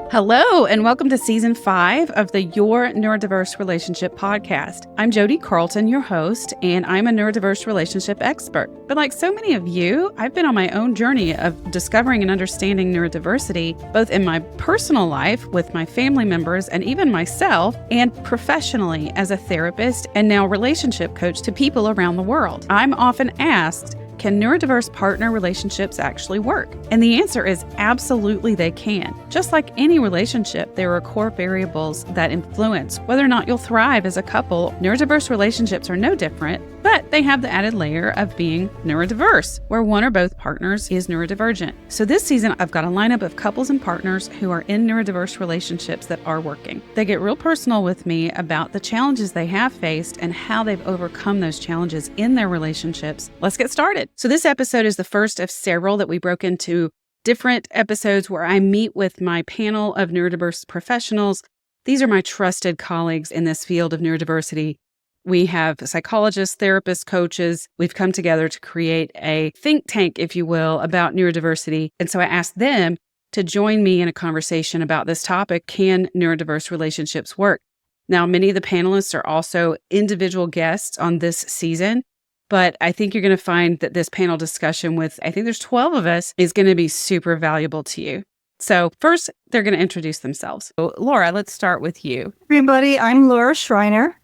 Hello, and welcome to Season 5 of the Your Neurodiverse Relationship podcast. I'm Jodi, Carlton, your host, and I'm a neurodiverse relationship expert. But like so many of you, I've been on my own journey of discovering and understanding neurodiversity, both in my personal life with my family members and even myself, and professionally as a therapist and now relationship coach to people around the world. I'm often asked, can neurodiverse partner relationships actually work? And the answer is absolutely they can. Just like any relationship, there are core variables that influence whether or not you'll thrive as a couple. Neurodiverse relationships are no different, but they have the added layer of being neurodiverse, where one or both partners is neurodivergent. So this season, I've got a lineup of couples and partners who are in neurodiverse relationships that are working. They get real personal with me about the challenges they have faced and how they've overcome those challenges in their relationships. Let's get started. So this episode is the first of several that we broke into different episodes where I meet with my panel of neurodiverse professionals. These are my trusted colleagues in this field of neurodiversity. We have psychologists, therapists, coaches. We've come together to create a think tank, if you will, about neurodiversity. And so I asked them to join me in a conversation about this topic. Can neurodiverse relationships work? Now, many of the panelists are also individual guests on this season. But I think you're going to find that this panel discussion with, I think there's 12 of us, is going to be super valuable to you. So first, they're going to introduce themselves. So, Laura, let's start with you. Everybody, I'm Laura Schreiner.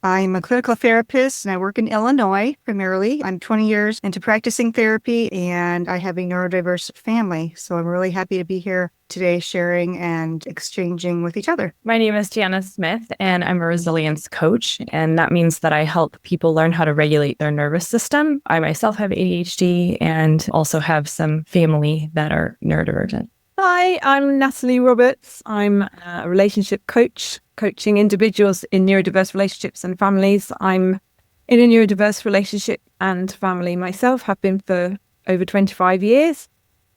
I'm a clinical therapist and I work in Illinois primarily. I'm 20 years into practicing therapy and I have a neurodiverse family. So I'm really happy to be here today sharing and exchanging with each other. My name is Janice Smith and I'm a resilience coach. And that means that I help people learn how to regulate their nervous system. I myself have ADHD and also have some family that are neurodivergent. Hi, I'm Natalie Roberts. I'm a relationship coach, coaching individuals in neurodiverse relationships and families. I'm in a neurodiverse relationship and family myself, have been for over 25 years.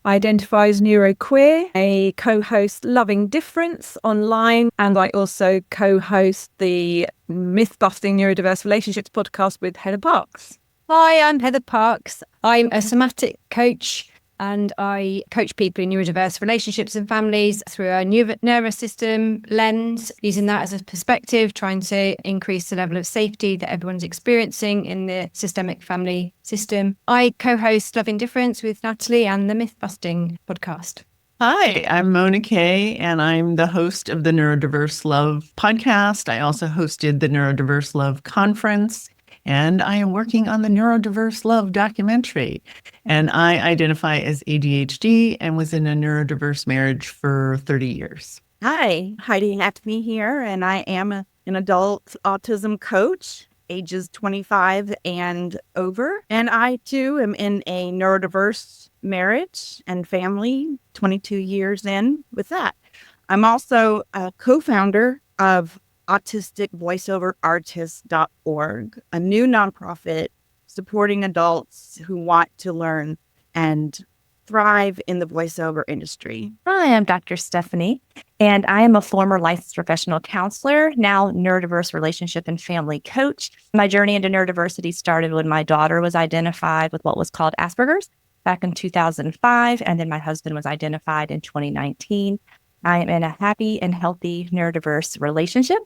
I identify as neuroqueer, I co-host Loving Difference online, and I also co-host the Myth-Busting Neurodiverse Relationships podcast with Heather Parks. Hi, I'm Heather Parks. I'm a somatic coach and I coach people in neurodiverse relationships and families through a nervous system lens, using that as a perspective, trying to increase the level of safety that everyone's experiencing in the systemic family system. I co-host Loving Difference with Natalie and the Myth-Busting podcast. Hi, I'm Mona Kay, and I'm the host of the Neurodiverse Love podcast. I also hosted the Neurodiverse Love conference, and I am working on the Neurodiverse Love documentary. And I identify as ADHD and was in a neurodiverse marriage for 30 years. Hi, Heidi Hatme here, and I am an adult autism coach, ages 25 and over. And I, too, am in a neurodiverse marriage and family, 22 years in with that. I'm also a co-founder of autisticvoiceoverartist.org, a new nonprofit supporting adults who want to learn and thrive in the voiceover industry. Hi, I'm Dr. Stephanie, and I am a former licensed professional counselor, now neurodiverse relationship and family coach. My journey into neurodiversity started when my daughter was identified with what was called Asperger's back in 2005, and then my husband was identified in 2019. I am in a happy and healthy neurodiverse relationship,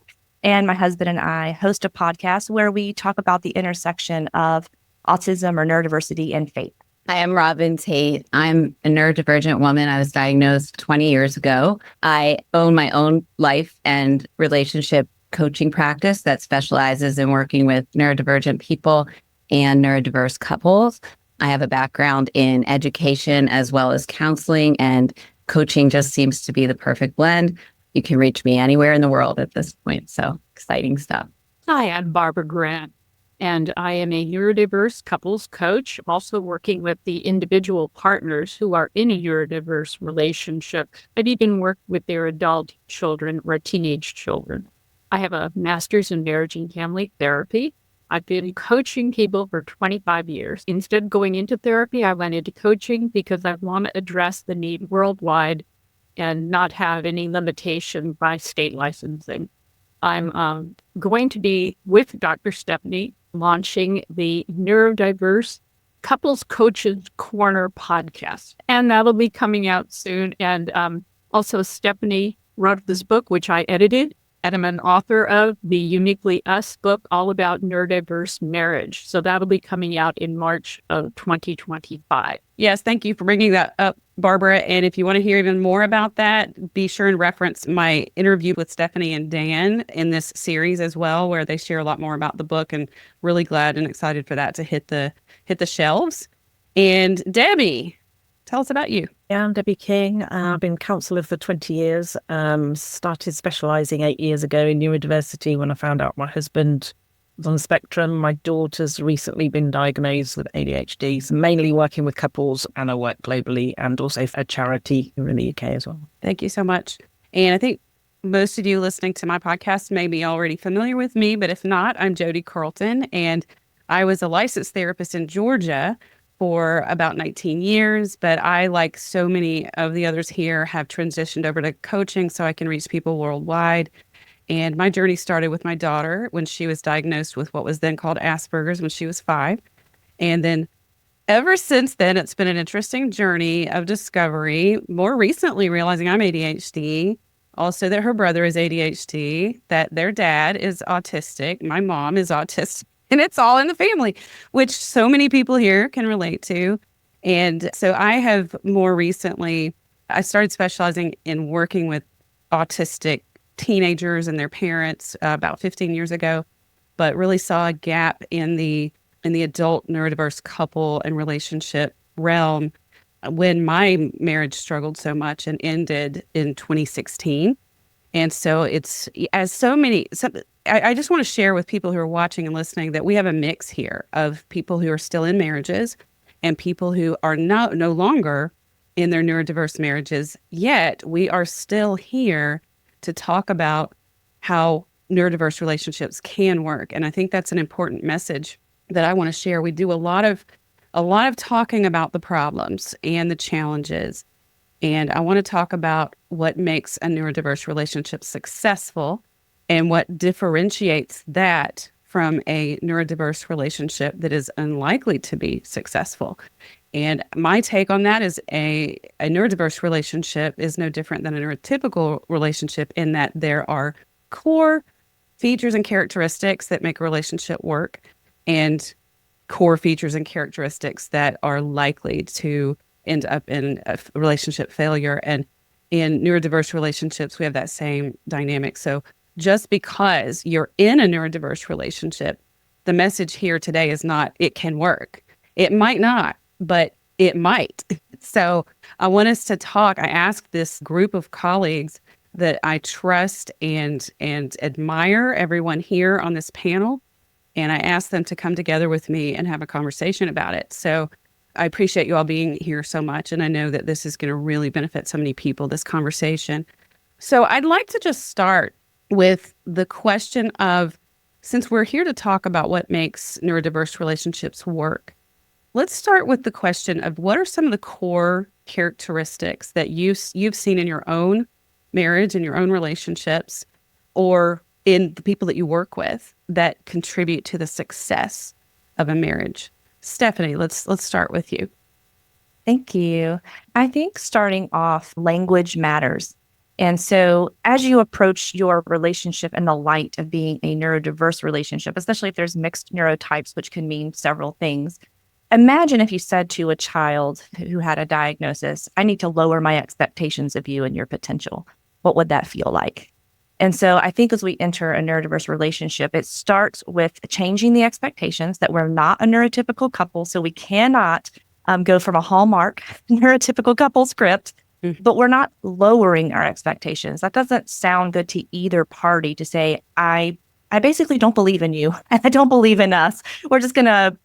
and my husband and I host a podcast where we talk about the intersection of autism or neurodiversity and faith. Hi, I'm Robin Tate. I'm a neurodivergent woman. I was diagnosed 20 years ago. I own my own life and relationship coaching practice that specializes in working with neurodivergent people and neurodiverse couples. I have a background in education as well as counseling, and coaching just seems to be the perfect blend. You can reach me anywhere in the world at this point. So exciting stuff. Hi, I'm Barbara Grant, and I am a neurodiverse couples coach. I'm also working with the individual partners who are in a neurodiverse relationship. I've even worked with their adult children or teenage children. I have a master's in marriage and family therapy. I've been coaching people for 25 years. Instead of going into therapy, I went into coaching because I want to address the need worldwide and not have any limitation by state licensing. I'm going to be with Dr. Stephanie launching the Neurodiverse Couples Coaches Corner podcast. And that'll be coming out soon. And also Stephanie wrote this book, which I edited. And I'm an author of the Uniquely Us book, all about neurodiverse marriage. So that'll be coming out in March of 2025. Yes, thank you for bringing that up, Barbara. And if you want to hear even more about that, be sure and reference my interview with Stephanie and Dan in this series as well, where they share a lot more about the book, and really glad and excited for that to hit the shelves. And Debbie, tell us about you. Yeah, I'm Debbie King. I've been counsellor for 20 years. Started specialising 8 years ago in neurodiversity when I found out my husband was on the spectrum. My daughter's recently been diagnosed with ADHD, so mainly working with couples, and I work globally and also for a charity here in the UK as well. Thank you so much. And I think most of you listening to my podcast may be already familiar with me, but if not, I'm Jodi Carlton, and I was a licensed therapist in Georgia for about 19 years, but I, like so many of the others here, have transitioned over to coaching so I can reach people worldwide. And my journey started with my daughter when she was diagnosed with what was then called Asperger's when she was 5. And then ever since then, it's been an interesting journey of discovery, more recently realizing I'm ADHD, also that her brother is ADHD, that their dad is autistic, my mom is autistic. And it's all in the family, which so many people here can relate to. And so I have more recently, I started specializing in working with autistic teenagers and their parents about 15 years ago, but really saw a gap in the adult neurodiverse couple and relationship realm when my marriage struggled so much and ended in 2016. And so it's, as so many, I just want to share with people who are watching and listening that we have a mix here of people who are still in marriages and people who are no longer in their neurodiverse marriages, yet we are still here to talk about how neurodiverse relationships can work. And I think that's an important message that I want to share. We do a lot of talking about the problems and the challenges. And I want to talk about what makes a neurodiverse relationship successful and what differentiates that from a neurodiverse relationship that is unlikely to be successful. And my take on that is a neurodiverse relationship is no different than a neurotypical relationship in that there are core features and characteristics that make a relationship work and core features and characteristics that are likely to end up in a relationship failure. And in neurodiverse relationships, we have that same dynamic. So just because you're in a neurodiverse relationship, the message here today is not it can work. It might not, but it might. So I want us to talk. I asked this group of colleagues that I trust and admire, everyone here on this panel, and I asked them to come together with me and have a conversation about it. So I appreciate you all being here so much, and I know that this is going to really benefit so many people, this conversation. So I'd like to just start with the question of, since we're here to talk about what makes neurodiverse relationships work, let's start with the question of what are some of the core characteristics that you've seen in your own marriage and your own relationships or in the people that you work with that contribute to the success of a marriage. Stephanie, let's start with you. Thank you. I think starting off, language matters. And so as you approach your relationship in the light of being a neurodiverse relationship, especially if there's mixed neurotypes, which can mean several things, imagine if you said to a child who had a diagnosis, I need to lower my expectations of you and your potential. What would that feel like? And so I think as we enter a neurodiverse relationship, it starts with changing the expectations that we're not a neurotypical couple. So we cannot go from a Hallmark neurotypical couple script, but we're not lowering our expectations. That doesn't sound good to either party to say, I basically don't believe in you and I don't believe in us. We're just going to,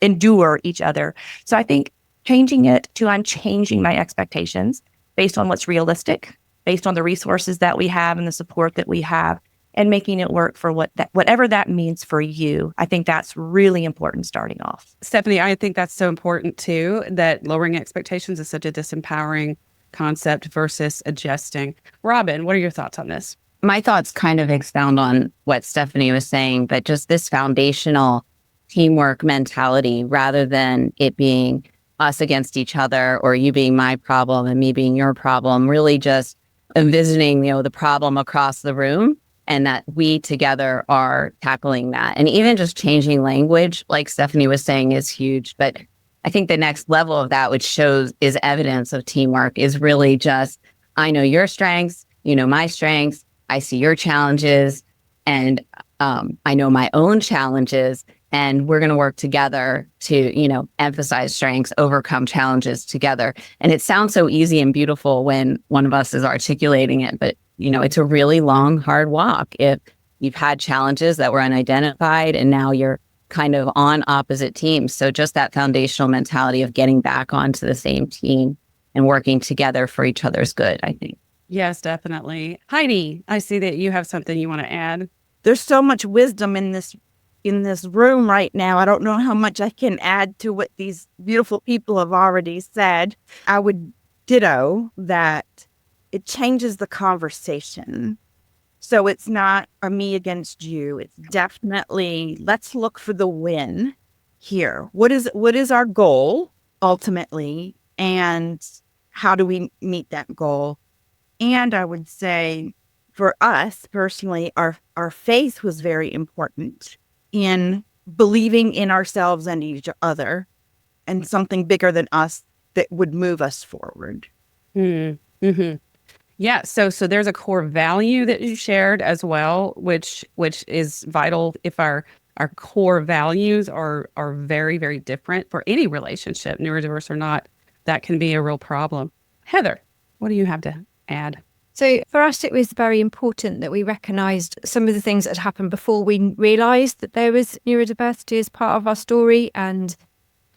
endure each other. So I think changing it to I'm changing my expectations based on what's realistic, based on the resources that we have and the support that we have, and making it work for whatever that means for you. I think that's really important starting off. Stephanie, I think that's so important too, that lowering expectations is such a disempowering concept versus adjusting. Robin, what are your thoughts on this? My thoughts kind of expound on what Stephanie was saying, but just this foundational teamwork mentality rather than it being us against each other or you being my problem and me being your problem, really just envisioning, the problem across the room and that we together are tackling that. And even just changing language, like Stephanie was saying, is huge. But I think the next level of that, which is evidence of teamwork, is really just, I know your strengths, you know my strengths, I see your challenges, and I know my own challenges, and we're going to work together to, emphasize strengths, overcome challenges together. And it sounds so easy and beautiful when one of us is articulating it, but, it's a really long, hard walk. If you've had challenges that were unidentified and now you're kind of on opposite teams. So just that foundational mentality of getting back onto the same team and working together for each other's good, I think. Yes, definitely. Heidi, I see that you have something you want to add. There's so much wisdom in this room right now. I don't know how much I can add to what these beautiful people have already said. I would ditto that it changes the conversation. So it's not a me against you. It's definitely, let's look for the win here. What is our goal ultimately? And how do we meet that goal? And I would say for us personally, our faith was very important in believing in ourselves and each other and something bigger than us that would move us forward. Mm-hmm. Yeah. So there's a core value that you shared as well, which is vital. If our core values are very, very different for any relationship, neurodiverse or not, that can be a real problem. Heather, what do you have to add? So for us, it was very important that we recognised some of the things that had happened before we realised that there was neurodiversity as part of our story, and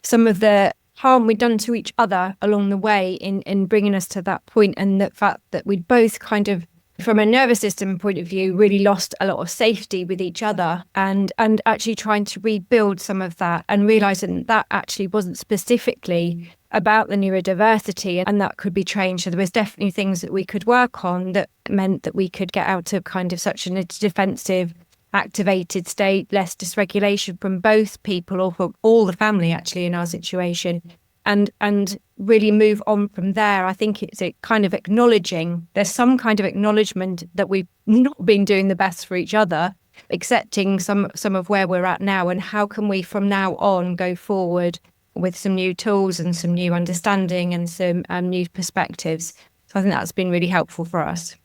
some of the harm we'd done to each other along the way in bringing us to that point, and the fact that we'd both kind of, from a nervous system point of view, really lost a lot of safety with each other, and actually trying to rebuild some of that and realising that actually wasn't specifically about the neurodiversity and that could be changed. So there was definitely things that we could work on that meant that we could get out of kind of such a defensive, activated state, less dysregulation from both people or from all the family actually in our situation, and really move on from there. I think it's a kind of acknowledging, there's some kind of acknowledgement that we've not been doing the best for each other, accepting some of where we're at now, and how can we from now on go forward with some new tools and some new understanding and some new perspectives. So I think that's been really helpful for us.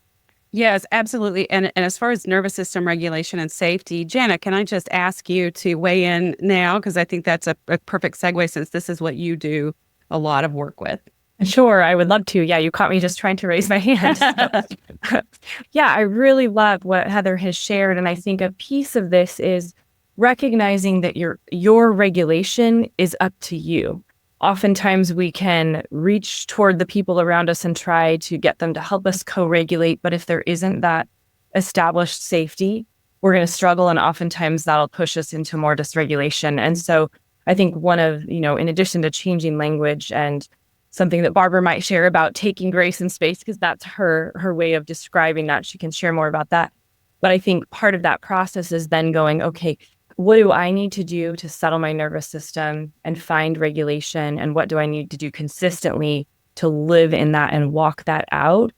Yes, absolutely. And as far as nervous system regulation and safety, Jana, can I just ask you to weigh in now? Because I think that's a perfect segue, since this is what you do a lot of work with. Sure, I would love to. Yeah, you caught me just trying to raise my hand. Yeah, I really love what Heather has shared. And I think a piece of this is recognizing that your regulation is up to you. Oftentimes we can reach toward the people around us and try to get them to help us co-regulate. But if there isn't that established safety, we're going to struggle. And oftentimes that'll push us into more dysregulation. And so I think one of, in addition to changing language and something that Barbara might share about taking grace and space, because that's her way of describing that. She can share more about that. But I think part of that process is then going, okay, what do I need to do to settle my nervous system and find regulation? And what do I need to do consistently to live in that and walk that out?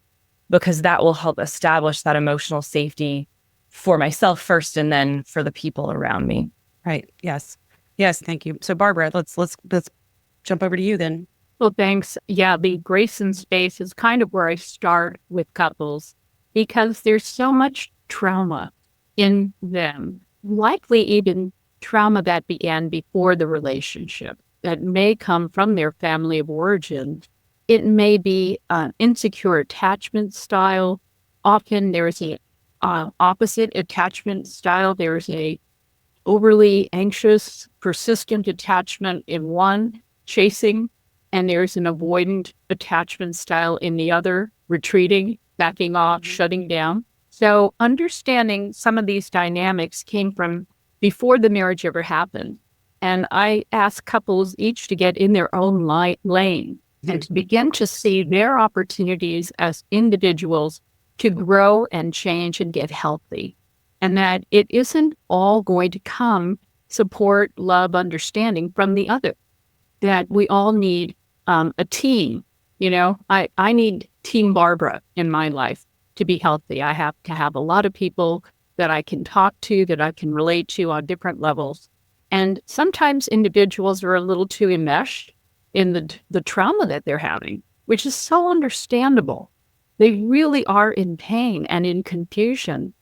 Because that will help establish that emotional safety for myself first, and then for the people around me. Right. Yes. Thank you. So Barbara, let's jump over to you then. Well, thanks. Yeah, the grace and space is kind of where I start with couples, because there's so much trauma in them. Likely even trauma that began before the relationship that may come from their family of origin. It may be an insecure attachment style. Often there's an opposite attachment style. There's a overly anxious, persistent attachment in one, chasing, and there's an avoidant attachment style in the other, retreating, backing off, shutting down. So understanding some of these dynamics came from before the marriage ever happened. And I ask couples each to get in their own lane and to begin to see their opportunities as individuals to grow and change and get healthy. And that it isn't all going to come support, love, understanding from the other. That we all need a team. I need Team Barbara in my life to be healthy. I have to have a lot of people that I can talk to, that I can relate to on different levels. And sometimes individuals are a little too enmeshed in the trauma that they're having, which is so understandable. They really are in pain and in confusion,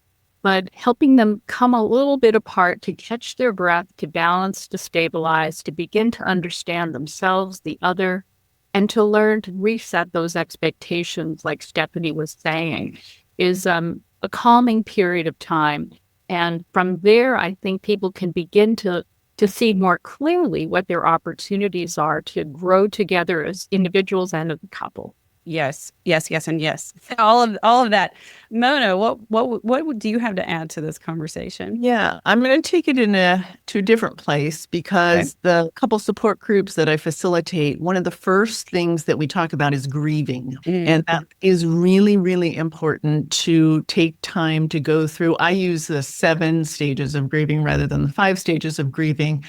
but helping them come a little bit apart to catch their breath, to balance, to stabilize, to begin to understand themselves, the other, and to learn to reset those expectations, like Stephanie was saying, is a calming period of time. And from there, I think people can begin to see more clearly what their opportunities are to grow together as individuals and as a couple. Yes, yes, yes, and yes. All of that. Mona, what do you have to add to this conversation? Yeah, I'm going to take it to a different place because the couple support groups that I facilitate, one of the first things that we talk about is grieving. And that is really, really important to take time to go through. I use the 7 stages of grieving rather than the 5 stages of grieving,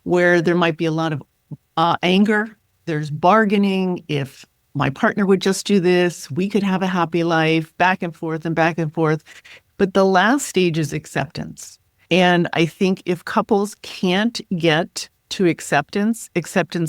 where there might be a lot of anger. There's bargaining. If my partner would just do this, we could have a happy life, back and forth and back and forth. But the last stage is acceptance. And I think if couples can't get to acceptance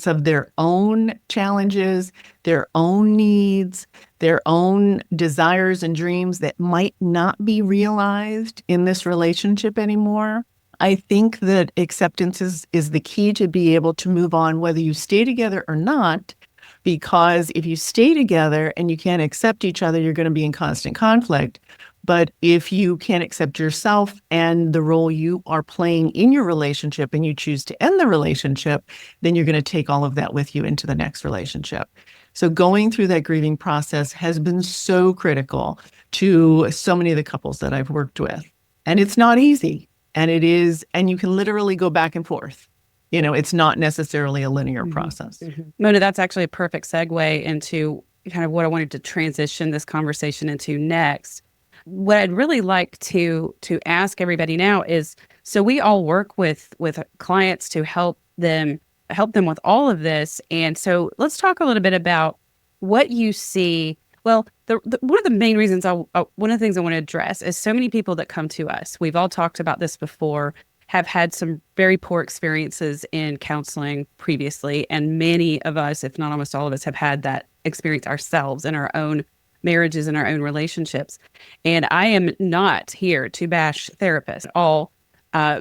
of their own challenges, their own needs, their own desires and dreams that might not be realized in this relationship anymore, I think that acceptance is the key to be able to move on, whether you stay together or not. Because if you stay together and you can't accept each other, you're going to be in constant conflict. But if you can't accept yourself and the role you are playing in your relationship and you choose to end the relationship, then you're going to take all of that with you into the next relationship. So going through that grieving process has been so critical to so many of the couples that I've worked with. And it's not easy. And you can literally go back and forth. It's not necessarily a linear process. Mona, that's actually a perfect segue into kind of what I wanted to transition this conversation into next. What I'd really like to ask everybody now is, so we all work with clients to help them with all of this. And so let's talk a little bit about what you see. Well, one of the main reasons one of the things I want to address is so many people that come to us. We've all talked about this before, have had some very poor experiences in counseling previously. And many of us, if not almost all of us, have had that experience ourselves in our own marriages and our own relationships. And I am not here to bash therapists at all,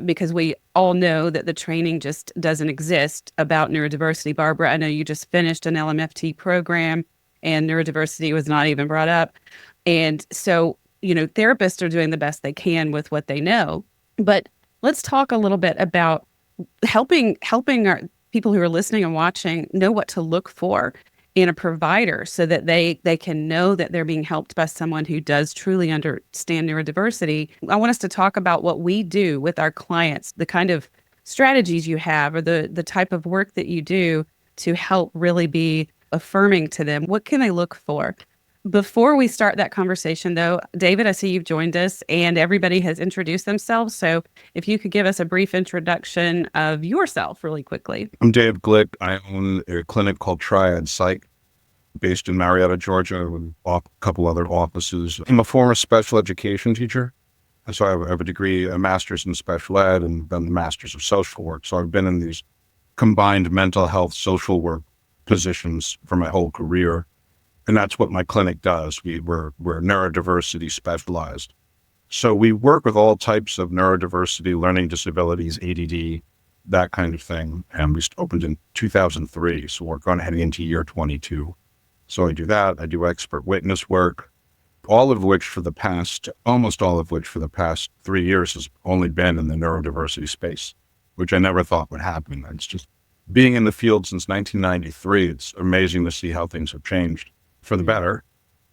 because we all know that the training just doesn't exist about neurodiversity. Barbara, I know you just finished an LMFT program and neurodiversity was not even brought up. And so, therapists are doing the best they can with what they know. But let's talk a little bit about helping our people who are listening and watching know what to look for in a provider so that they can know that they're being helped by someone who does truly understand neurodiversity. I want us to talk about what we do with our clients, the kind of strategies you have or the type of work that you do to help really be affirming to them. What can they look for? Before we start that conversation, though, David, I see you've joined us and everybody has introduced themselves. So if you could give us a brief introduction of yourself really quickly. I'm Dave Glick. I own a clinic called Triad Psych based in Marietta, Georgia, with a couple other offices. I'm a former special education teacher. And so I have a degree, a master's in special ed and then the master's of social work. So I've been in these combined mental health, social work positions for my whole career. And that's what my clinic does. We're neurodiversity specialized. So we work with all types of neurodiversity, learning disabilities, ADD, that kind of thing. And we opened in 2003. So we're heading into year 22. So I do that. I do expert witness work, almost all of which for the past 3 years has only been in the neurodiversity space, which I never thought would happen. It's just being in the field since 1993. It's amazing to see how things have changed for the better.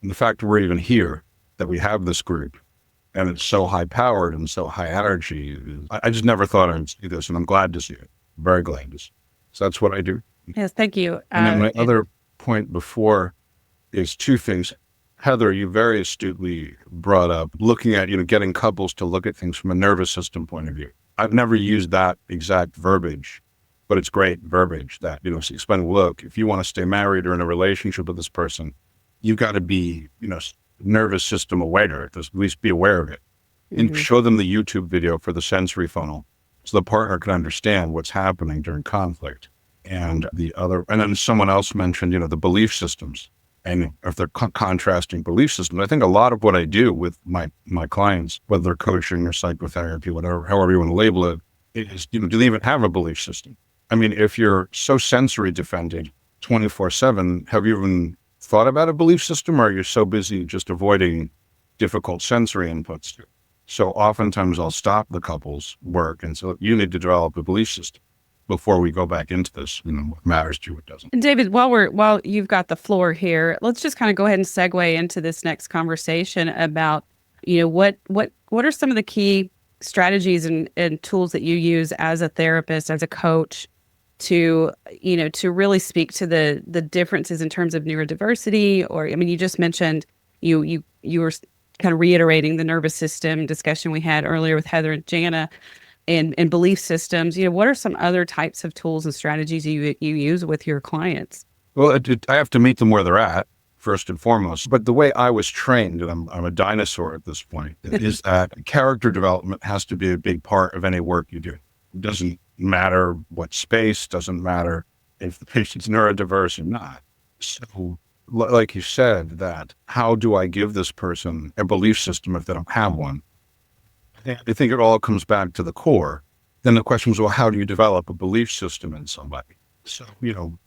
And the fact that we're even here, that we have this group, and it's so high powered and so high energy. I just never thought I'd see this, and I'm glad to see it. Very glad to see it. So that's what I do. Yes, thank you. And then my other point before is 2 things. Heather, you very astutely brought up looking at, getting couples to look at things from a nervous system point of view. I've never used that exact verbiage, but it's great verbiage that, explain, look, if you want to stay married or in a relationship with this person, you've got to be, nervous system aware, at least be aware of it. And show them the YouTube video for the sensory funnel so the partner can understand what's happening during conflict. And then someone else mentioned, the belief systems. And if they're contrasting belief systems, I think a lot of what I do with my clients, whether they're coaching or psychotherapy, however you want to label it, is, do they even have a belief system? I mean, if you're so sensory defending 24/7, have you even thought about a belief system, or are you so busy just avoiding difficult sensory inputs? So oftentimes I'll stop the couple's work and say, you need to develop a belief system before we go back into this, what matters to you, what doesn't. And David, while you've got the floor here, let's just kind of go ahead and segue into this next conversation about, what are some of the key strategies and tools that you use as a therapist, as a coach, to really speak to the differences in terms of neurodiversity, or, you just mentioned you were kind of reiterating the nervous system discussion we had earlier with Heather and Jana, and belief systems. What are some other types of tools and strategies you use with your clients? Well, I have to meet them where they're at, first and foremost. But the way I was trained, and I'm a dinosaur at this point, is that character development has to be a big part of any work you do. It doesn't matter what space, doesn't matter if the patient's neurodiverse or not. So, like you said, that how do I give this person a belief system if they don't have one? I think it all comes back to the core. Then the question was, well, how do you develop a belief system in somebody? So,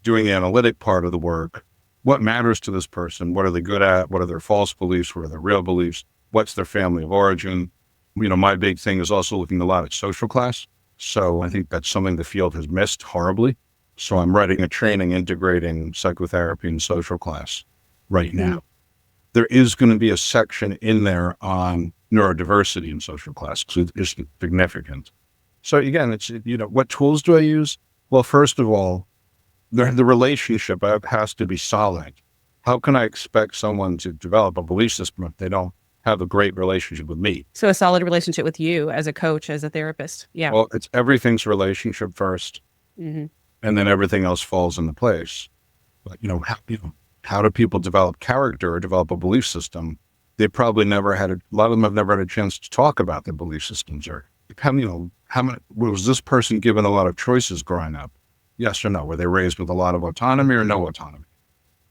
doing the analytic part of the work, what matters to this person? What are they good at? What are their false beliefs? What are their real beliefs? What's their family of origin? My big thing is also looking a lot at social class. So I think that's something the field has missed horribly. So I'm writing a training integrating psychotherapy and social class right now. There is going to be a section in there on neurodiversity in social class, because it's significant. So again, it's, what tools do I use? Well, first of all, the relationship has to be solid. How can I expect someone to develop a belief system if they don't have a great relationship with me? So a solid relationship with you as a coach, as a therapist. Yeah. Well, it's everything's relationship first, and then everything else falls into place. But, how do people develop character or develop a belief system? They probably never had a lot of them have never had a chance to talk about their belief systems, or how many, was this person given a lot of choices growing up? Yes or no? Were they raised with a lot of autonomy or no autonomy?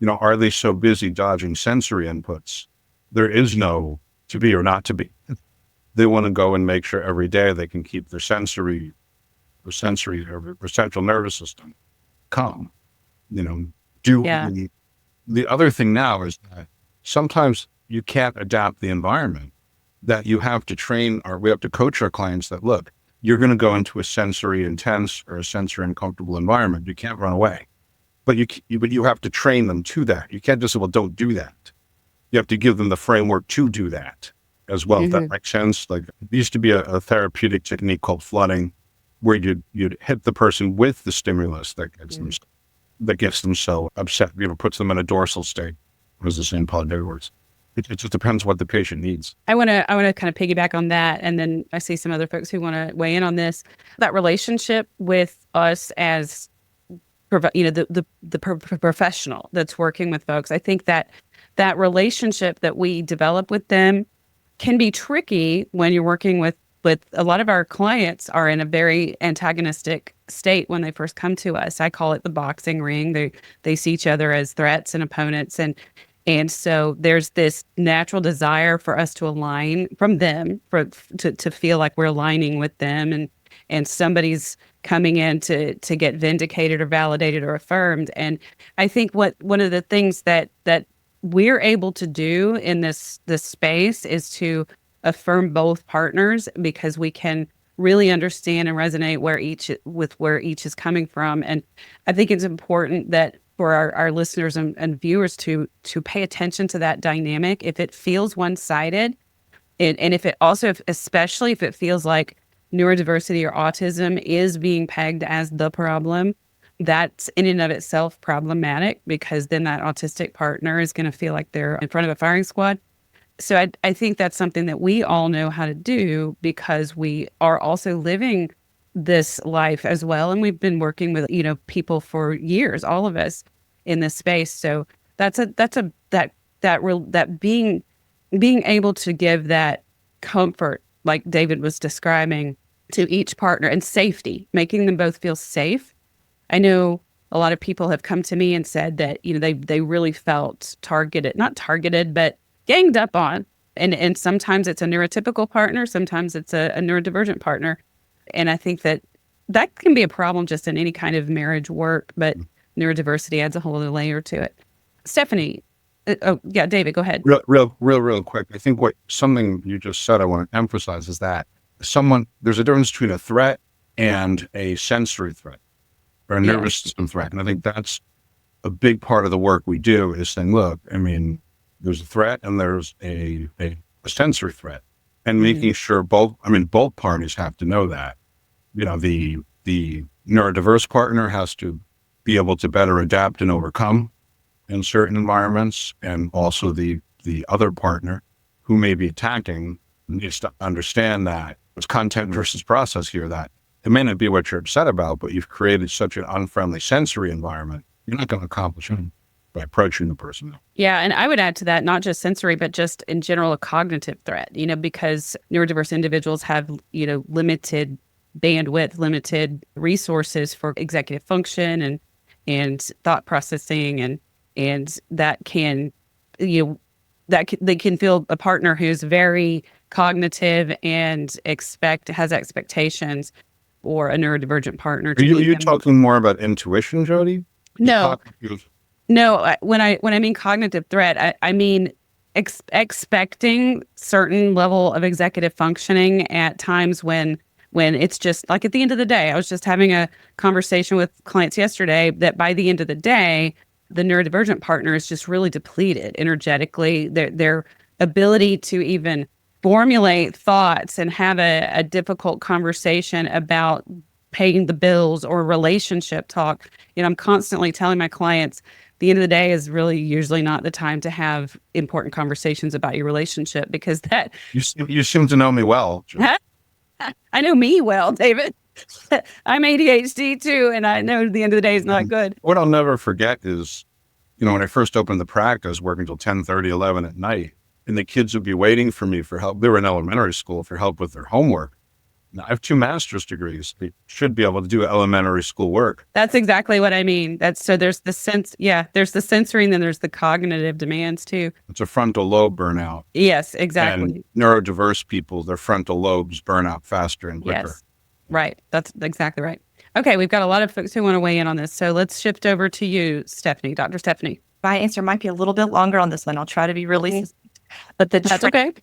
Are they so busy dodging sensory inputs? There is no to be or not to be. They want to go and make sure every day they can keep their sensory or central nervous system calm. The other thing now is that sometimes you can't adapt the environment, that you have to train, or we have to coach our clients that, look, you're going to go into a sensory intense or a sensory uncomfortable environment. You can't run away, but you have to train them to that. You can't just say, well, don't do that. You have to give them the framework to do that as well. If that makes sense. Like, it used to be a therapeutic technique called flooding, where you'd hit the person with the stimulus that gets them so upset, puts them in a dorsal state. Was the same Paul words. It just depends what the patient needs. I want to kind of piggyback on that, and then I see some other folks who want to weigh in on this. That relationship with us as the professional that's working with folks. I think that relationship that we develop with them can be tricky when you're working with a lot of our clients are in a very antagonistic state when they first come to us. I call it the boxing ring. They see each other as threats and opponents, and so there's this natural desire for us to align from them, to feel like we're aligning with them, and somebody's coming in to get vindicated or validated or affirmed. And I think one of the things that we're able to do in this space is to affirm both partners, because we can really understand and resonate where each is coming from. And I think it's important that for our listeners and viewers to pay attention to that dynamic. If it feels one-sided, and if it also, especially if it feels like neurodiversity or autism is being pegged as the problem, that's in and of itself problematic, because then that autistic partner is going to feel like they're in front of a firing squad. So I think that's something that we all know how to do because we are also living this life as well. And we've been working with, people for years, all of us in this space. So that being able to give that comfort, like David was describing, to each partner, and safety, making them both feel safe. I know a lot of people have come to me and said that, they really felt not targeted, but ganged up on. And sometimes it's a neurotypical partner, sometimes it's a neurodivergent partner. And I think that can be a problem just in any kind of marriage work, but neurodiversity adds a whole other layer to it. Stephanie, David, go ahead. Real quick. I think something you just said I want to emphasize is that there's a difference between a threat and a sensory threat or a nervous system threat. And I think that's a big part of the work we do is saying, look, there's a threat and there's a sensory threat, and making sure both parties have to know that. The neurodiverse partner has to be able to better adapt and overcome in certain environments, and also the other partner who may be attacking needs to understand that it's content versus process here, that it may not be what you're upset about, but you've created such an unfriendly sensory environment, you're not going to accomplish it by approaching the person. Yeah, and I would add to that, not just sensory, but just in general, a cognitive threat, because neurodiverse individuals have, limited bandwidth, limited resources for executive function and thought processing, and that can, they can feel a partner who's very cognitive and has expectations, or a neurodivergent partner. Are you talking more about intuition, Jodi? No. No, when I mean cognitive threat, I mean expecting certain level of executive functioning at times when it's just like at the end of the day. I was just having a conversation with clients yesterday that by the end of the day, the neurodivergent partner is just really depleted energetically. Their ability to even formulate thoughts and have a difficult conversation about paying the bills or relationship talk. I'm constantly telling my clients, the end of the day is really usually not the time to have important conversations about your relationship, because that... You seem to know me well. I know me well, David. I'm ADHD too, and I know the end of the day is not good. What I'll never forget is, when I first opened the practice, working until 10:30, 11 at night, and the kids would be waiting for me for help. They were in elementary school for help with their homework. Now, I have 2 master's degrees. They should be able to do elementary school work. That's exactly what I mean. There's the sensory, and then there's the cognitive demands too. It's a frontal lobe burnout. Yes, exactly. And neurodiverse people, their frontal lobes burn out faster and quicker. Yes, right. That's exactly right. Okay, we've got a lot of folks who want to weigh in on this. So let's shift over to you, Stephanie, Dr. Stephanie. My answer might be a little bit longer on this one. I'll try to be really succinct. But that's okay.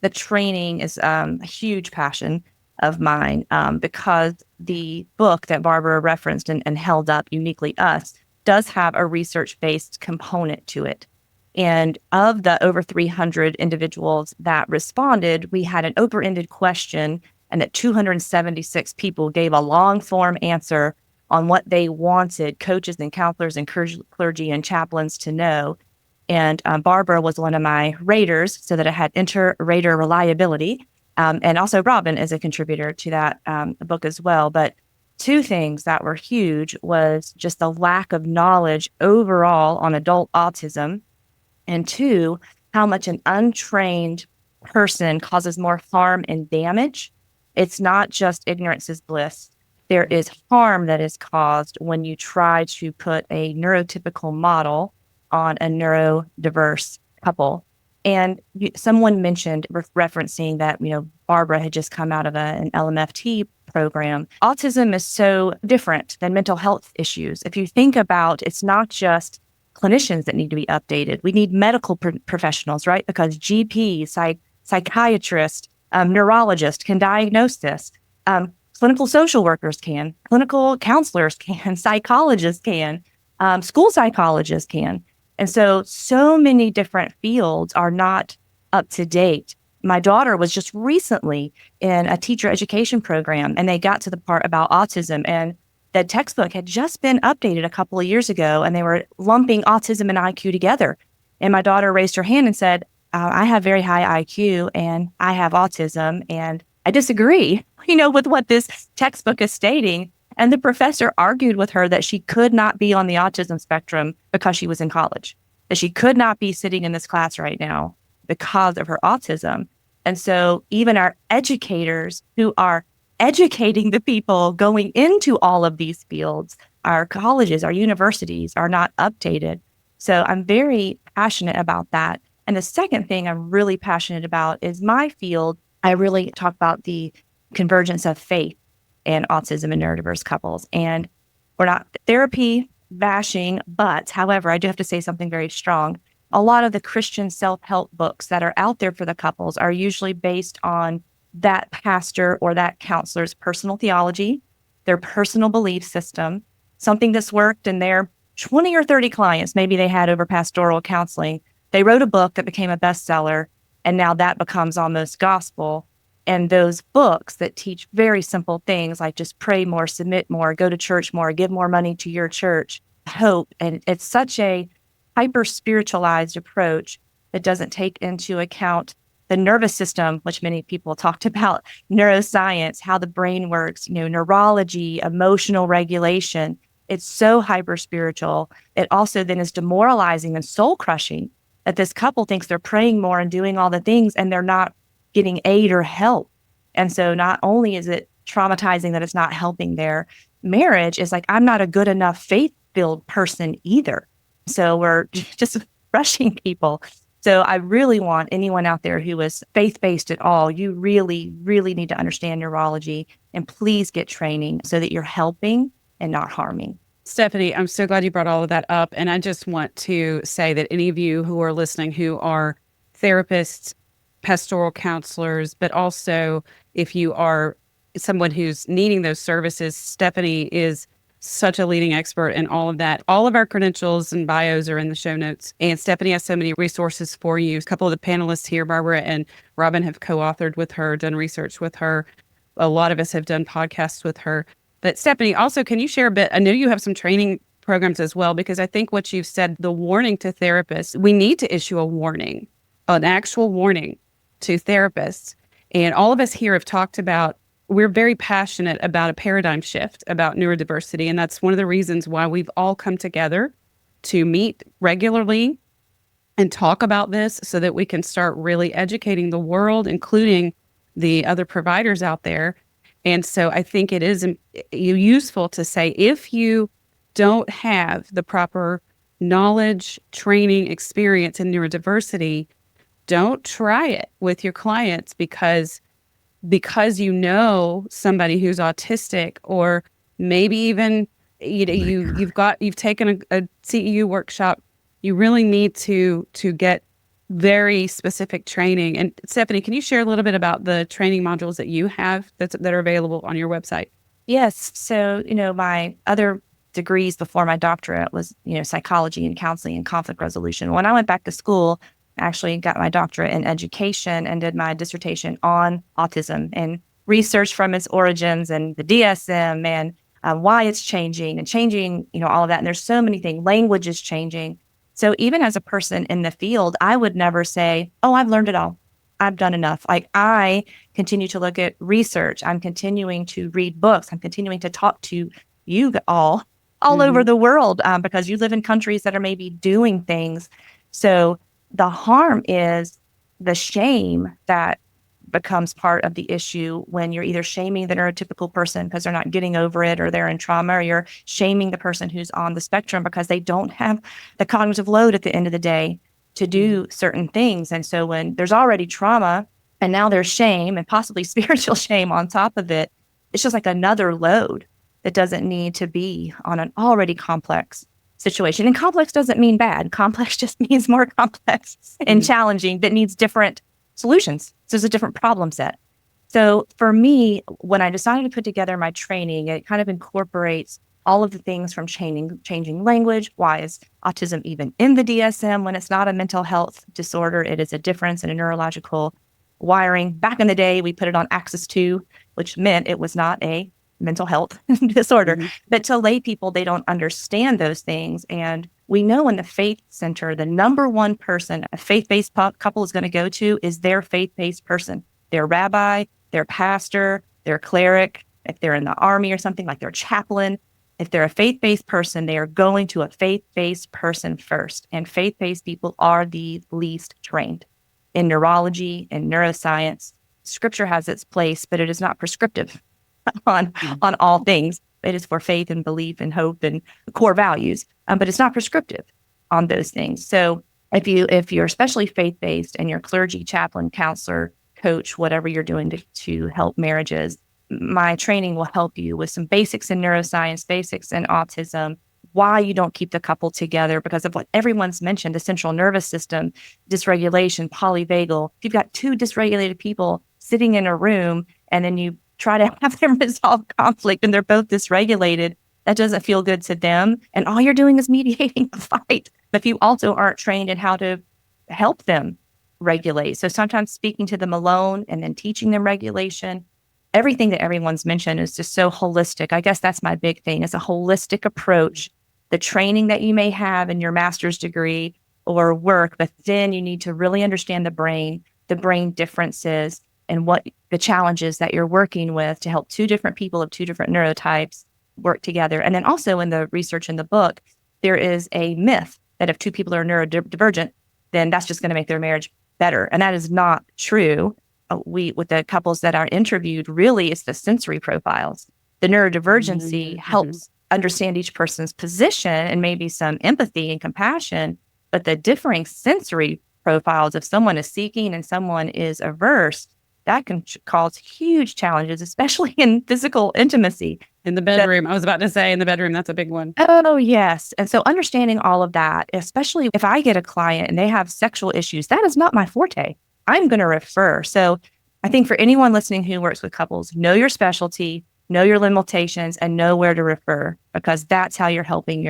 The training is a huge passion of mine, because the book that Barbara referenced and held up, Uniquely Us, does have a research-based component to it. And of the over 300 individuals that responded, we had an open-ended question, and that 276 people gave a long-form answer on what they wanted coaches and counselors and clergy and chaplains to know. And Barbara was one of my raters, so that it had inter-rater reliability. And also Robin is a contributor to that book as well. But 2 things that were huge was just the lack of knowledge overall on adult autism, and 2, how much an untrained person causes more harm and damage. It's not just ignorance is bliss. There is harm that is caused when you try to put a neurotypical model on a neurodiverse couple. And someone mentioned referencing that, Barbara had just come out of an LMFT program. Autism is so different than mental health issues. If you think about, it's not just clinicians that need to be updated. We need medical professionals, right? Because GPs, psychiatrists, neurologists can diagnose this. Clinical social workers can, clinical counselors can, psychologists can, school psychologists can. And so many different fields are not up to date. My daughter was just recently in a teacher education program, and they got to the part about autism, and the textbook had just been updated a couple of years ago, and they were lumping autism and IQ together. And my daughter raised her hand and said, I have very high IQ and I have autism and I disagree, with what this textbook is stating. And the professor argued with her that she could not be on the autism spectrum because she was in college, that she could not be sitting in this class right now because of her autism. And so even our educators who are educating the people going into all of these fields, our colleges, our universities are not updated. So I'm very passionate about that. And the second thing I'm really passionate about is my field. I really talk about the convergence of faith and autism and neurodiverse couples. And we're not therapy bashing, but however, I do have to say something very strong. A lot of the Christian self-help books that are out there for the couples are usually based on that pastor or that counselor's personal theology, their personal belief system, something that's worked in their 20 or 30 clients, maybe they had over pastoral counseling. They wrote a book that became a bestseller, and now that becomes almost gospel. And those books that teach very simple things like just pray more, submit more, go to church more, give more money to your church, hope. And it's such a hyper spiritualized approach that doesn't take into account the nervous system, which many people talked about, neuroscience, how the brain works, neurology, emotional regulation. It's so hyper spiritual. It also then is demoralizing and soul crushing that this couple thinks they're praying more and doing all the things and they're not getting aid or help. And so not only is it traumatizing that it's not helping their marriage, is like, I'm not a good enough faith-filled person either. So we're just rushing people. So I really want anyone out there who is faith-based at all, you really, really need to understand neurology and please get training so that you're helping and not harming. Stephanie, I'm so glad you brought all of that up. And I just want to say that any of you who are listening who are therapists, pastoral counselors, but also if you are someone who's needing those services, Stephanie is such a leading expert in all of that. All of our credentials and bios are in the show notes. And Stephanie has so many resources for you. A couple of the panelists here, Barbara and Robin, have co-authored with her, done research with her. A lot of us have done podcasts with her. But Stephanie, also, can you share a bit? I know you have some training programs as well, because I think what you've said, the warning to therapists, we need to issue a warning, an actual warning to therapists. And all of us here have talked about, we're very passionate about a paradigm shift about neurodiversity. And that's one of the reasons why we've all come together to meet regularly and talk about this so that we can start really educating the world, including the other providers out there. And so I think it is useful to say, if you don't have the proper knowledge, training, experience in neurodiversity, don't try it with your clients because you know somebody who's autistic, or maybe even you've taken a CEU workshop. You really need to get very specific training. And Stephanie, can you share a little bit about the training modules that you have that are available on your website? Yes. So, my other degrees before my doctorate was, psychology and counseling and conflict resolution. When I went back to school, I actually got my doctorate in education and did my dissertation on autism and research from its origins and the DSM and why it's changing, all of that. And there's so many things. Language is changing. So even as a person in the field, I would never say, oh, I've learned it all. I've done enough. Like, I continue to look at research. I'm continuing to read books. I'm continuing to talk to you all over the world because you live in countries that are maybe doing things. So the harm is the shame that becomes part of the issue when you're either shaming the neurotypical person because they're not getting over it or they're in trauma, or you're shaming the person who's on the spectrum because they don't have the cognitive load at the end of the day to do certain things. And so when there's already trauma and now there's shame and possibly spiritual shame on top of it, it's just like another load that doesn't need to be on an already complex situation. And complex doesn't mean bad. Complex just means more complex and challenging that needs different solutions. So it's a different problem set. So for me, when I decided to put together my training, it kind of incorporates all of the things from changing language. Why is autism even in the DSM when it's not a mental health disorder? It is a difference in a neurological wiring. Back in the day, we put it on Axis 2, which meant it was not a mental health disorder. But to lay people, they don't understand those things. And We know in the faith center, the number one person a faith-based couple is going to go to is their faith-based person, their rabbi, their pastor, their cleric. If they're in the army or something, like their chaplain. If they're a faith-based person, they are going to a faith-based person first. And faith-based people are the least trained in neurology and neuroscience. Scripture has its place, but it is not prescriptive on all things. It is for faith and belief and hope and core values, but it's not prescriptive on those things. So if you're especially faith-based and you're clergy, chaplain, counselor, coach, whatever you're doing to help marriages, my training will help you with some basics in neuroscience, basics in autism, why you don't keep the couple together because of what everyone's mentioned, the central nervous system, dysregulation, polyvagal. If you've got two dysregulated people sitting in a room and then you try to have them resolve conflict and they're both dysregulated, that doesn't feel good to them. And all you're doing is mediating a fight. But if you also aren't trained in how to help them regulate. So sometimes speaking to them alone and then teaching them regulation, everything that everyone's mentioned is just so holistic. I guess that's my big thing. It's a holistic approach. The training that you may have in your master's degree or work, but then you need to really understand the brain differences, and what the challenges that you're working with to help two different people of two different neurotypes work together. And then also in the research in the book, there is a myth that if two people are neurodivergent, then that's just going to make their marriage better. And that is not true. With the couples that are interviewed, really it's the sensory profiles. The neurodivergency helps understand each person's position and maybe some empathy and compassion, but the differing sensory profiles, if someone is seeking and someone is averse, that can cause huge challenges, especially in physical intimacy. In the bedroom. I was about to say in the bedroom, that's a big one. Oh, yes. And so understanding all of that, especially if I get a client and they have sexual issues, that is not my forte. I'm going to refer. So I think for anyone listening who works with couples, know your specialty, know your limitations, and know where to refer, because that's how you're helping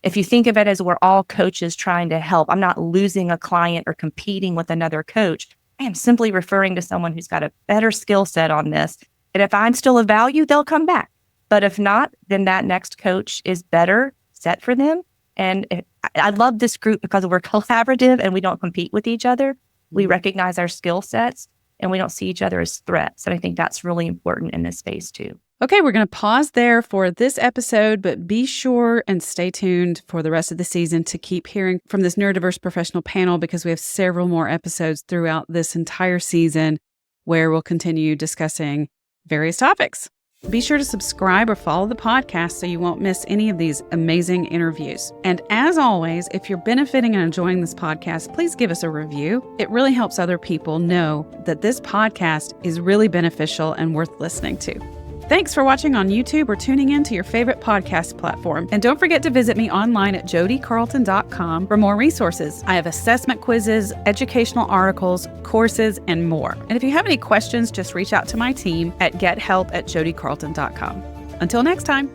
if you think of it as we're all coaches trying to help, I'm not losing a client or competing with another coach. I am simply referring to someone who's got a better skill set on this. And if I'm still of value, they'll come back. But if not, then that next coach is better set for them. And I love this group because we're collaborative and we don't compete with each other. We recognize our skill sets and we don't see each other as threats. And I think that's really important in this space too. Okay, we're going to pause there for this episode, but be sure and stay tuned for the rest of the season to keep hearing from this neurodiverse professional panel, because we have several more episodes throughout this entire season where we'll continue discussing various topics. Be sure to subscribe or follow the podcast so you won't miss any of these amazing interviews. And as always, if you're benefiting and enjoying this podcast, please give us a review. It really helps other people know that this podcast is really beneficial and worth listening to. Thanks for watching on YouTube or tuning in to your favorite podcast platform. And don't forget to visit me online at jodicarlton.com for more resources. I have assessment quizzes, educational articles, courses, and more. And if you have any questions, just reach out to my team at gethelp@jodicarlton.com. Until next time.